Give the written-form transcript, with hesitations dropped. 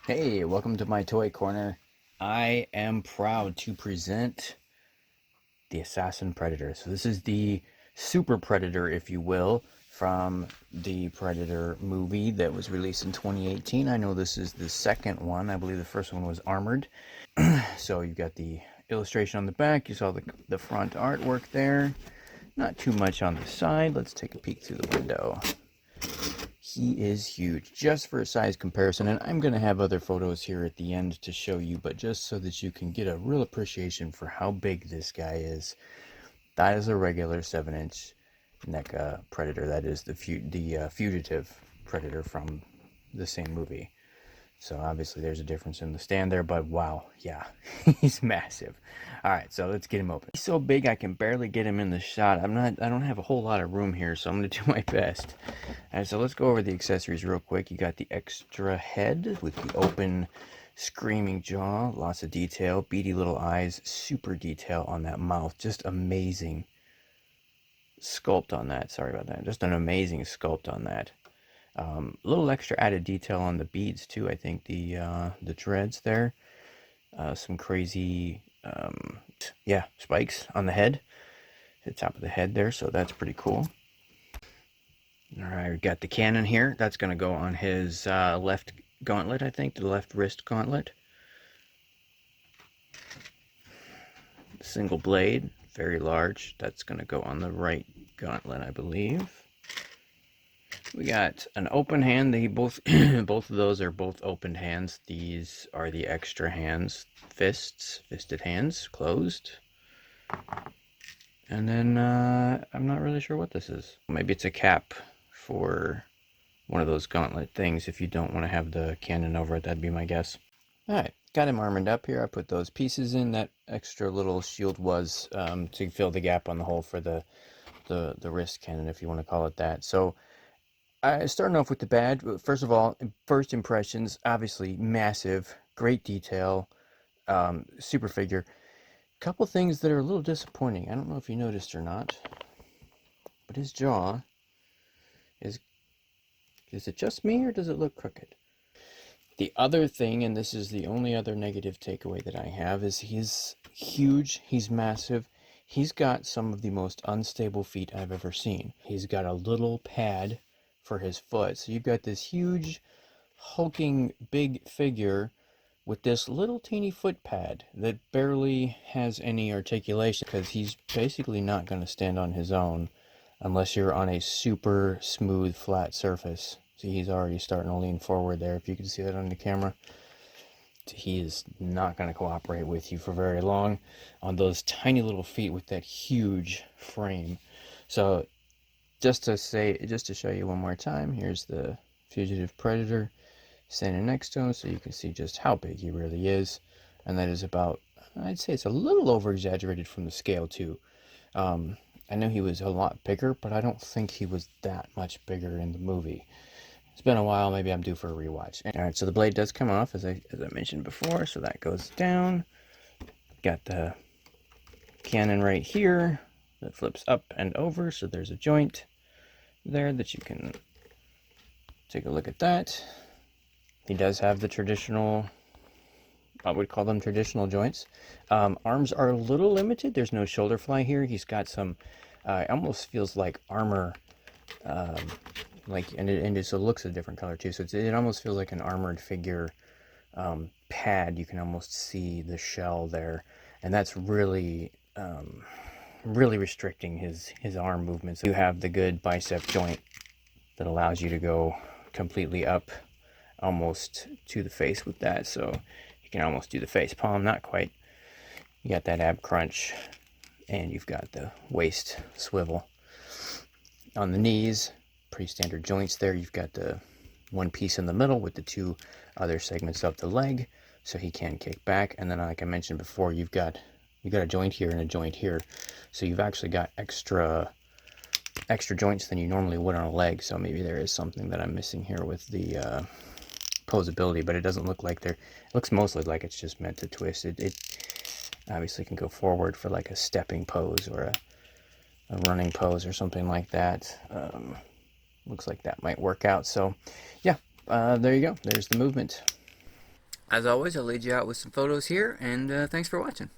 Hey, welcome to my toy corner. I am proud to present the Assassin Predator. So this is the Super Predator, if you will, from the Predator movie that was released in 2018. I know this is the second one. I believe the first one was armored. So you've got the illustration on the back. You saw the front artwork there. Not too much on the side. Let's take a peek through the window. He is huge, just for a size comparison, and I'm going to have other photos here at the end to show you, but just so that you can get a real appreciation for how big this guy is. That is a regular 7-inch Neca Predator. That is the fugitive Predator from the same movie. So obviously there's a difference in the stand there, but wow, yeah, he's massive. All right, so let's get him open. He's so big I can barely get him in the shot. I don't have a whole lot of room here, so I'm gonna do my best. All right, so let's go over the accessories real quick. You got the extra head with the open screaming jaw, lots of detail, beady little eyes, super detail on that mouth, just amazing sculpt on that. Sorry about that. Just an amazing sculpt on that. A little extra added detail on the beads too. I think the dreads there. Some crazy, yeah, spikes on the head, the top of the head there. So that's pretty cool. All right, we got the cannon here. That's going to go on his left gauntlet, I think, the left wrist gauntlet. Single blade, very large. That's going to go on the right gauntlet, I believe. We got an open hand. They both both of those are both open hands. These are the extra hands, fisted hands, closed. And then I'm not really sure what this is. Maybe it's a cap for one of those gauntlet things. If you don't want to have the cannon over it, that'd be my guess. All right, got him armored up here. I put those pieces in. That extra little shield was to fill the gap on the hole for the wrist cannon, if you want to call it that. So starting off with the badge, first of all, first impressions, obviously massive, great detail, super figure. Couple things that are a little disappointing. I don't know if you noticed or not, but his jaw is it just me or does it look crooked? The other thing, and this is the only other negative takeaway that I have, is he's huge, he's massive, he's got some of the most unstable feet I've ever seen. He's got a little pad for his foot. So you've got this huge, hulking, big figure with this little teeny foot pad that barely has any articulation because he's basically not going to stand on his own unless you're on a super smooth, flat surface. See, he's already starting to lean forward there, if you can see that on the camera. He is not going to cooperate with you for very long on those tiny little feet with that huge frame. So just to show you one more time, here's the fugitive predator standing next to him, so you can see just how big he really is. And that is about, I'd say it's a little over exaggerated from the scale too. I know he was a lot bigger, but I don't think he was that much bigger in the movie. It's been a while, maybe I'm due for a rewatch. All right, so the blade does come off, as I mentioned before, so that goes down. Got the cannon right here that flips up and over, so there's a joint there that you can take a look at that. He does have the traditional, I would call them traditional joints. Arms are a little limited. There's no shoulder fly here. He's got some, it almost feels like armor, and it looks a different color too. So it almost feels like an armored figure pad. You can almost see the shell there, and that's really really restricting his arm movements. You have the good bicep joint that allows you to go completely up almost to the face with that, so you can almost do the face palm, not quite. You got that ab crunch, and you've got the waist swivel. On the knees, pretty standard joints there. You've got the one piece in the middle with the two other segments of the leg, so he can kick back. And then, like I mentioned before, you've got a joint here and a joint here, so you've actually got extra joints than you normally would on a leg. So maybe there is something that I'm missing here with the posability, but it doesn't look like it looks mostly like it's just meant to twist. It obviously can go forward for like a stepping pose or a running pose or something like that. Looks like that might work out. So yeah, there you go. There's the movement. As always, I'll lead you out with some photos here, and thanks for watching.